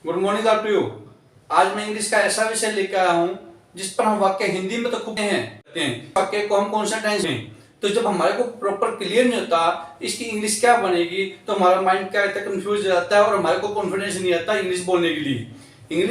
Good morning to you. आज मैं English का ऐसा विषय लेकर आया हूँ जिस पर हम वाक्य हिंदी में तो खूब हैं वाक्य को हम कौन सा टेंस में, तो जब हमारे को प्रॉपर क्लियर नहीं होता इसकी इंग्लिश क्या बनेगी तो हमारा माइंड क्या रहता है, कंफ्यूज हो जाता है और हमारे को कॉन्फिडेंस नहीं आता इंग्लिश बोलने के लिए।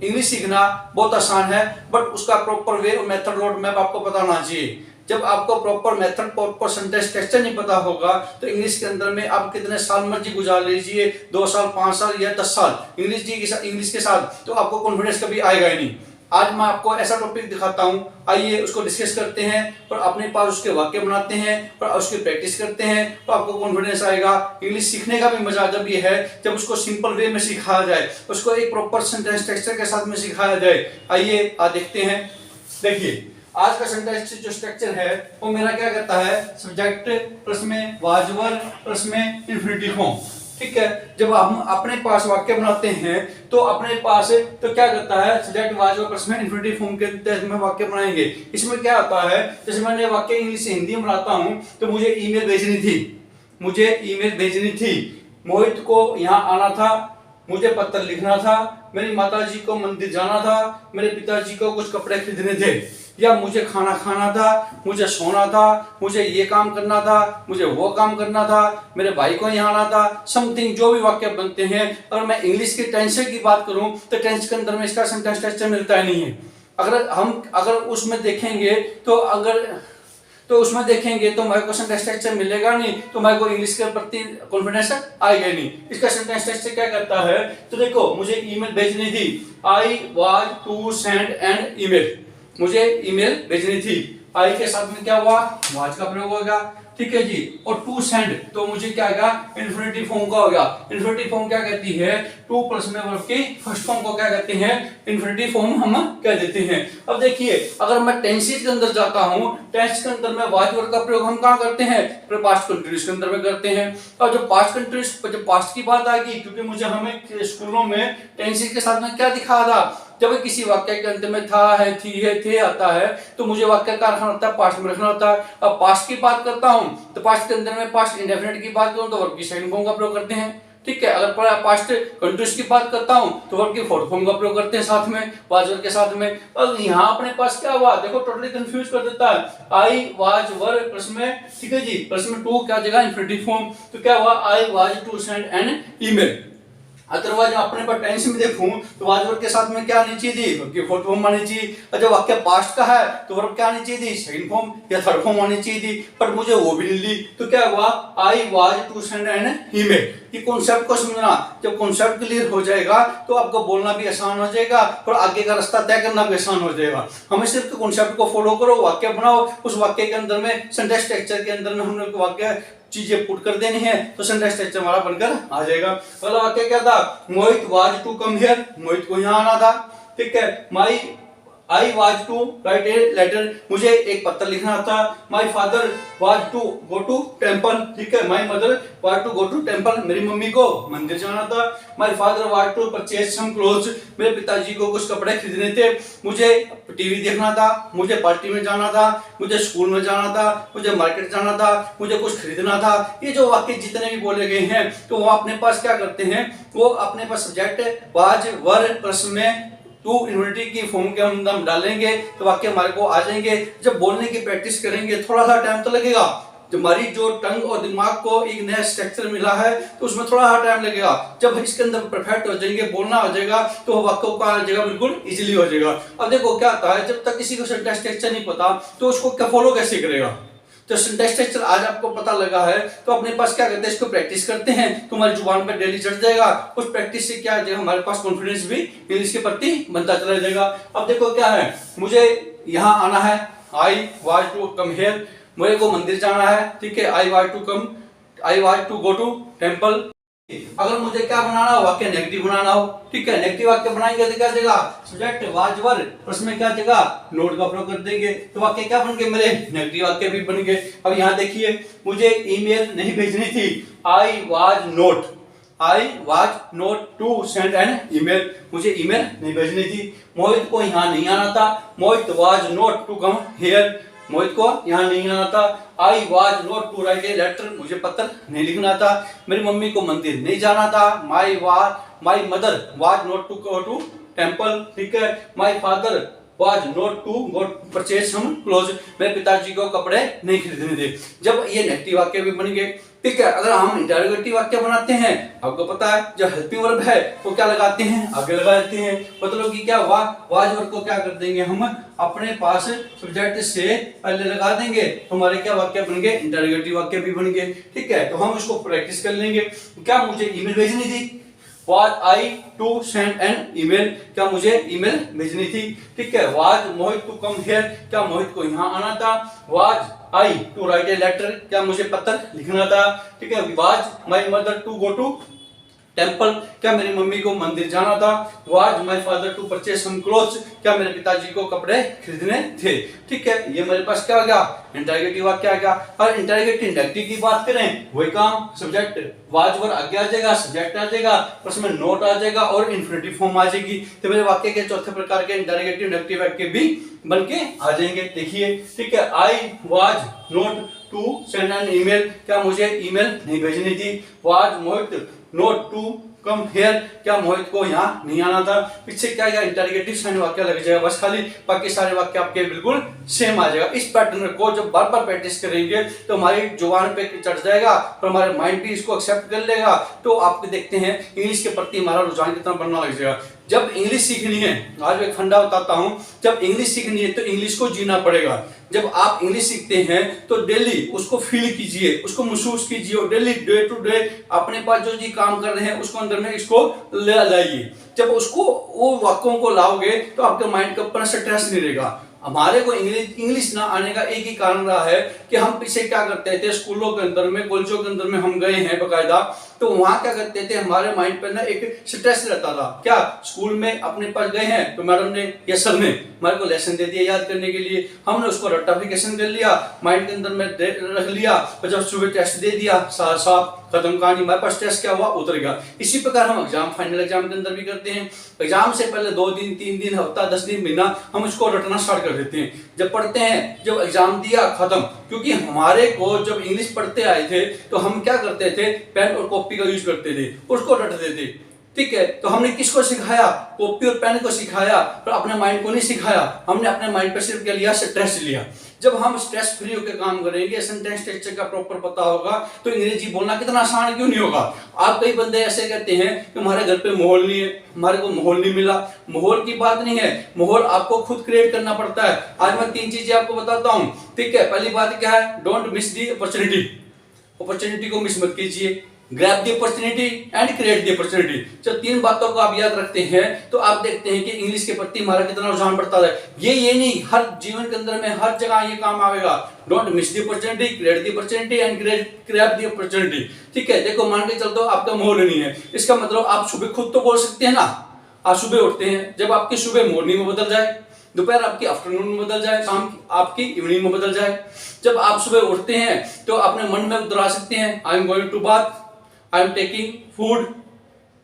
इंग्लिश सीखना बहुत आसान है, बट उसका प्रॉपर वे और मेथड रोड मैप आपको पता होना चाहिए। जब आपको proper method proper sentence structure नहीं पता होगा तो इंग्लिश के अंदर में आप कितने साल मर्जी गुजार लीजिए, 2 साल 5 साल या 10 साल इंग्लिश के साथ, तो आपको कॉन्फिडेंस कभी आएगा ही नहीं। आज मैं आपको ऐसा टॉपिक दिखाता हूं, आइए उसको डिस्कस करते हैं और अपने पास उसके वाक्य बनाते हैं और उसकी प्रैक्टिस करते हैं, तो आपको कॉन्फिडेंस आएगा। इंग्लिश सीखने का भी मजा जब ये है जब उसको सिंपल वे में सिखाया जाए, उसको एक प्रॉपर सेंटेंस स्ट्रक्चर के साथ में सिखाया जाए। आइए आज देखते हैं। देखिए आज का सेंटेंस जो स्ट्रक्चर है वो मेरा क्या कहता है, सब्जेक्ट प्लस में वाज वर्ब प्लस में इंफिनिटिव फॉर्म। ठीक है, जब हम अपने पास वाक्य बनाते हैं तो अपने पास तो क्या करता है, सब्जेक्ट वाज वर्ब प्लस में इंफिनिटिव फॉर्म के तहत में वाक्य बनाएंगे। इसमें क्या होता है, जैसे मैंने वाक्य इंग्लिश से हिंदी में बनाता हूं तो मुझे ईमेल भेजनी थी, मोहित को यहाँ आना था, मुझे पत्र लिखना था, मेरी माताजी को मंदिर जाना था, मेरे पिताजी को कुछ कपड़े खरीदने थे, या मुझे खाना खाना था, मुझे सोना था, मुझे ये काम करना था, मुझे वो काम करना था, मेरे भाई को यहाँ आना था। समथिंग जो भी वाक्य बनते हैं, अगर मैं इंग्लिश के टेंस की बात करूं तो टेंस के अंदर में इसका सेंटेंस स्ट्रक्चर मिलता ही नहीं है। अगर उसमें देखेंगे तो उसमें देखेंगे तो मेरे को सेंटेंस स्ट्रक्चर मिलेगा नहीं, तो मेरे को इंग्लिश के प्रति कॉन्फिडेंस आएगा नहीं। इसका सेंटेंस स्ट्रक्चर क्या करता है, तो देखो मुझे ईमेल भेजनी थी, I was to send an email, मुझे ईमेल भेजनी थी। आई के साथ में क्या हुआ, वाज का प्रयोग होगा। ठीक है जी, और टू सेंड तो मुझे क्या आएगा, इन्फिनिटिव फॉर्म का हो गया। इन्फिनिटिव फॉर्म क्या कहती है, टू प्लस में वर्ब की फर्स्ट फॉर्म को क्या कहते हैं, इन्फिनिटिव फॉर्म हम कह देते हैं। अब देखिए अगर मैं टेंसेस के अंदर जाता हूं, टेंस के अंदर में वाज वर्ब का प्रयोग हम कहां करते हैं, पास्ट कंटिन्यूअस के अंदर में करते हैं। और जब पास्ट की बात आएगी, क्योंकि मुझे हमें स्कूलों में टेंसेस के साथ में क्या दिखाया था, जब किसी वाक्य के अंत में था है, थी है, थे आता है तो मुझे वाक्य का रखना होता है, पास्ट में रखना होता है। अब पास्ट की बात करता हूं तो पास्ट के अंदर में पास्ट इंडेफिनिट की बात करूं तो वर्ब की सेकंड फॉर्म का प्रयोग करते हैं। ठीक है, अगर पास्ट कंटिन्यूअस की बात करता हूं तो वर्ब की फोर्थ फॉर्म का प्रयोग करते हैं साथ में, वाज वर्ब के साथ में। अब यहां अपने पास क्या हुआ, देखो टोटली कंफ्यूज कर देता है। आई वाज वर्ब प्लस में, ठीक है जी, प्लस में टू क्या जगह इन्फिनिटिव फॉर्म, तो क्या हुआ, I was to send an email. Otherwise अपने पर टेंस में देखूं तो वाज वर्ब के साथ में क्या आनी चाहिए थी, वर्ब की फोर्थ फॉर्म आनी चाहिए। और जब वाक्य पास्ट का है तो वर्ब क्या आनी चाहिए थी, सेकंड फॉर्म या थर्ड फॉर्म आनी चाहिए थी, पर मुझे वो भी नहीं ली। तो क्या हुआ, I was to send an email. ये कॉन्सेप्ट को समझना, जब कॉन्सेप्ट क्लियर हो जाएगा तो आपको बोलना भी आसान हो जाएगा और आगे का रास्ता तय करना भी आसान हो जाएगा। हमें सिर्फ कॉन्सेप्ट को फॉलो करो, वाक्य बनाओ, उस वाक्य के अंदर में सेंटेंस स्ट्रक्चर के अंदर में हम लोग वाक्य चीजें पुट कर देनी है तो सेंटेंस स्ट्रक्चर हमारा बनकर आ जाएगा। अगला वाक्य क्या था, Mohit was to come here, Mohit को यहाँ आना था। ठीक है, I was to write a letter, मुझे एक पत्र लिखना था। My father was to go to temple, ठीक है, my mother was to go to temple, मेरी मम्मी को मंदिर जाना था। My father was to purchase some clothes, मेरे पिताजी को कुछ कपड़े खरीदने थे। मुझे टीवी देखना था, मुझे पार्टी में जाना था, मुझे स्कूल में जाना था, मुझे मार्केट जाना था, मुझे कुछ खरीदना था। ये जो वाक्य जितने भी बोले गए हैं तो वो अपने पास क्या करते हैं, वो अपने पास सब्जेक्ट वाज वर्ब प्लस में टू इन्फिनिटी की फॉर्म के हम डालेंगे तो वाक्य हमारे को आ जाएंगे। जब बोलने की प्रैक्टिस करेंगे थोड़ा सा टाइम तो लगेगा, हमारी जो टंग और दिमाग को एक नया स्ट्रक्चर मिला है तो उसमें थोड़ा सा टाइम लगेगा। जब इसके अंदर परफेक्ट हो जाएंगे, बोलना हो जाएगा तो वाक्यों का आ जाएगा, बिल्कुल इजीली हो जाएगा। अब देखो क्या होता है, जब तक किसी को सेंटेंस स्ट्रक्चर नहीं पता तो उसको फॉलो कैसे करेगा। तो सेंटेंस स्ट्रक्चर आज आपको पता लगा है तो अपने पास क्या करते हैं, इसको प्रैक्टिस करते हैं तो हमारी जुबान पर डेली चढ़ जाएगा। उस प्रैक्टिस से क्या है, हमारे पास कॉन्फिडेंस भी इंग्लिश के प्रति बनता चला जाएगा। अब देखो क्या है, मुझे यहाँ आना है, I was to come here, मेरे को मंदिर जाना है। ठीक है, I was to go to temple. अगर मुझे क्या बनाना हो, वाक्य नेगेटिव बनाना हो, ठीक है, नेगेटिव वाक्य बनाएंगे तो क्या जगह, सब्जेक्ट वाज वर्ब उसमें क्या जगह, नोट का प्रयोग कर देंगे तो वाक्य क्या बन गए, मेरे नेगेटिव वाक्य भी बन गए। अब यहाँ देखिए, मुझे ईमेल नहीं भेजनी थी, I was not to send an email, मुझे ईमेल नहीं भेजनी थी। मोहित को यहाँ नहीं आना था, Mohit was not to come here, Mohit को यहाँ नहीं आना था। I was not to write a letter, मुझे पत्र नहीं लिखना था। मेरी मम्मी को मंदिर नहीं जाना था। My mother was not to go to temple, ठीक है। My father was not to go purchase some clothes, मेरे पिताजी को कपड़े नहीं खरीदने थे। जब ये नेगेटिव वाक्य भी बन गए, ठीक है। अगर हम इंटरोगेटिव वाक्य बनाते हैं, आपको पता है जो हेल्पिंग वर्ब है वो क्या लगाते हैं, आगे लगा देते हैं। मतलब कि क्या वाज वर्ब को क्या कर देंगे, हम अपने पास सब्जेक्ट से पहले लगा देंगे, तो हमारे क्या वाक्य बन गए, इंटरोगेटिव वाक्य भी बन गए, ठीक है। तो हम इसको प्रैक्टिस कर लेंगे। क्या मुझे ईमेल भेजनी थी, Was I to send an email, क्या मुझे ईमेल भेजनी थी, ठीक है। Was Mohit to come here, क्या मोहित को यहाँ आना था। Was I to write a letter, क्या मुझे पत्र लिखना था, ठीक है। Was my mother to go to temple, क्या मेरी मम्मी को मंदिर जाना था। Was my father to purchase some clothes, क्या मेरे पिताजी को कपड़े खरीदने थे, ठीक है। ये मेरे पास क्या आ गया, इंटरोगेटिव वाक्य आ गया। और इंटरोगेटिव इंडक्टिव की बात करें, वही काम, सब्जेक्ट वाज वर आगे आ जाएगा, सब्जेक्ट आ जाएगा, उसमें नोट आ जाएगा और इन्फिनिटिव फॉर्म आ जाएगी। तो मेरे वाक्य के चौथे प्रकार के इंटरोगेटिव इंडक्टिव वाक्य भी बन के आ जाएंगे। देखिए, ठीक है। I was not to send an email, क्या मुझे ईमेल नहीं भेजनी थी। Was Mohit not to come here, क्या मोहित को यहाँ नहीं आना था। पीछे क्या इंटरोगेटिव साइन वाक्य लग जाएगा बस खाली, बाकी सारे वाक्य आपके बिल्कुल सेम आ जाएगा। इस पैटर्न को जब बार बार प्रैक्टिस करेंगे तो हमारी जुबान पे चढ़ जाएगा और हमारे माइंड भी इसको एक्सेप्ट कर लेगा। तो आप देखते हैं इंग्लिश के प्रति हमारा रुझान कितना बढ़ना लग जाएगा। जब इंग्लिश सीखनी है, आज एक फंडा बताता हूं, जब इंग्लिश सीखनी है तो इंग्लिश को जीना पड़ेगा। जब आप इंग्लिश सीखते हैं तो डेली उसको फील कीजिए, उसको महसूस कीजिए और डेली डे टू डे अपने पास जो जी काम कर रहे हैं उसको अंदर में इसको ले लाइए। जब उसको वो वाक्यों को लाओगे तो आपके माइंड का ऊपर स्ट्रेस नहीं रहेगा। हमारे को इंग्लिश ना आने का एक ही कारण रहा है कि हम पीछे क्या करते थे, स्कूलों के अंदर में, कॉलेजों के अंदर में हम गए हैं बकायदा, तो वहां क्या करते थे, हमारे माइंड पे ना एक स्ट्रेस रहता था। क्या स्कूल में अपने पास गए हैं तो मैडम ने या सर ने हमारे को लेसन दे दिया याद करने के लिए, हमने उसको रट्टाफिकेशन कर लिया, माइंड के अंदर में रख लिया, और जब सुबह टेस्ट दे दिया साफ खत्म कहानी, हमारे पास टेस्ट क्या हुआ, उतर गया। इसी प्रकार हम एग्जाम, फाइनल एग्जाम के अंदर भी करते हैं। एग्जाम से पहले 2 दिन 3 दिन हफ्ता 10 दिन महीना हम इसको रटना स्टार्ट कर देते हैं। जब पढ़ते हैं, जब एग्जाम दिया खत्म, क्योंकि हमारे को जब इंग्लिश पढ़ते आए थे तो हम क्या करते थे, पेन और कॉपी का यूज करते थे, उसको रटते थे, ठीक है। तो हमने किसको सिखाया, कॉपी और पेन को सिखाया, पर अपने माइंड को नहीं सिखाया। हमने अपने माइंड पर सिर्फ क्या लिया, स्ट्रेस लिया। जब हम स्ट्रेस फ्री होकर काम करेंगे, सेंटेंस स्ट्रक्चर का प्रॉपर पता होगा, तो अंग्रेजी बोलना कितना आसान क्यों नहीं होगा। आप कई बंदे ऐसे कहते हैं कि हमारे घर पे माहौल नहीं है, हमारे को माहौल नहीं मिला। माहौल की बात नहीं है, माहौल आपको खुद क्रिएट करना पड़ता है। आज मैं 3 चीजें आपको बताता हूँ, ठीक है। पहली बात क्या है, don't miss the opportunity, opportunity को मिस मत कीजिए। Grab the opportunity and create the opportunity, जब 3 बातों को आप याद रखते हैं तो आप देखते हैं कि इंग्लिश के प्रति हमारा कितना रुझान बढ़ता है। ये नहीं, हर जीवन के अंदर में हर जगह ये काम आएगा। Don't miss the opportunity, create the opportunity and grab the opportunity, ठीक है। देखो, मान के चलते हो आपका माहौल नहीं है, इसका मतलब आप सुबह खुद तो बोल सकते हैं ना। आप सुबह उठते हैं, जब आपकी सुबह मॉर्निंग में बदल जाए, दोपहर आपकी आफ्टरनून में बदल जाए, शाम आपकी इवनिंग में बदल जाए। जब आप सुबह उठते हैं तो अपने मन में दोहरा सकते हैं, I am going to bath, I am taking food,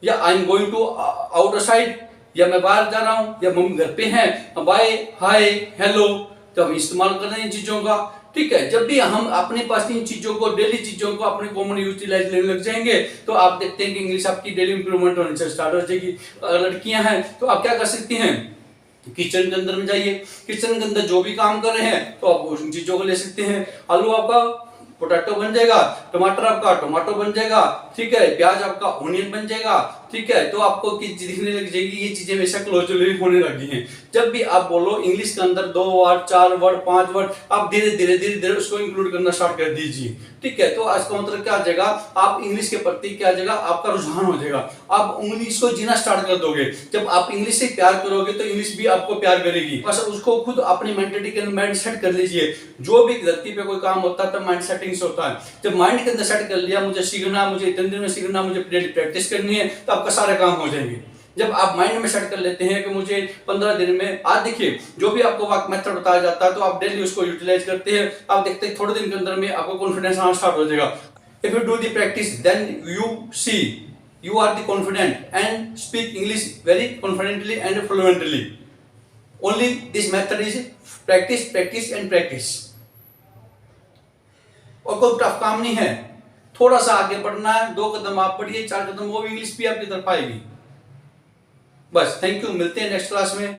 या I am going to outside, या मैं बाहर जा रहा हूं, या मम्मी घर पे हैं, बाय, हाय, हेलो। तो हम इस्तेमाल कर रहे हैं इन चीजों का, ठीक है। जब भी हम अपने पास इन चीजों को, डेली चीजों को अपने कॉमन यूटिलाइज लेने लग जाएंगे तो आप देखते हैं कि इंग्लिश आपकी डेली इंप्रूवमेंट होने से स्टार्ट हो जाएगी। लड़कियां हैं तो आप क्या कर सकती हैं, किचन के अंदर में जाइए, किचन के अंदर जो भी काम कर रहे हैं तो आप उन चीजों को ले सकते हैं। आलू आपका पोटैटो बन जाएगा, टमाटर आपका टोमेटो बन जाएगा, ठीक है। प्याज आपका ऑनियन बन जाएगा, ठीक है। तो आपको दिखने लग जाएगी ये चीजें हमेशा क्लोजली होने लगी हैं। जब भी आप बोलो इंग्लिश के अंदर 2 वर्ड, 4 वर्ड, 5 वर्ड, आप धीरे धीरे उसको इंक्लूड करना स्टार्ट कर दीजिए, ठीक है। तो आज का मतलब क्या आ जाएगा, आप इंग्लिश के प्रति क्या आ जाएगा, आपका रुझान हो जाएगा। आप इंग्लिश को जीना स्टार्ट कर दोगे। जब आप इंग्लिश से प्यार करोगे तो इंग्लिश भी आपको प्यार करेगी। बस उसको खुद अपनी मेंटालिटी के माइंड सेट कर लीजिए। जो भी धरती पे कोई काम होता है तो माइंड सेटिंग से होता है। जब माइंड के अंदर सेट कर लिया, मुझे सीखना, मुझे इतने दिन में सीखना, मुझे डेली प्रैक्टिस करनी है, तो आपका सारे काम हो जाएंगे। जब आप माइंड में सेट कर लेते हैं कि मुझे 15 दिन में, आज देखिए जो भी आपको वर्क मेथड बताया जाता है तो आप डेली उसको यूटिलाइज करते हैं, आप देखते हैं थोड़े दिन के अंदर में आपको कॉन्फिडेंस आना स्टार्ट हो जाएगा। If you do the practice then you see you are the confident and speak English very confidently and fluently. Only this method is practice, practice and practice. और कोई टफ काम नहीं है। थोड़ा सा आगे बढ़ना है, 2 कदम आप बढ़िए, 4 कदम वो, इंग्लिश भी आपकी तरफ आएगी। बस, थैंक यू, मिलते हैं नेक्स्ट क्लास में।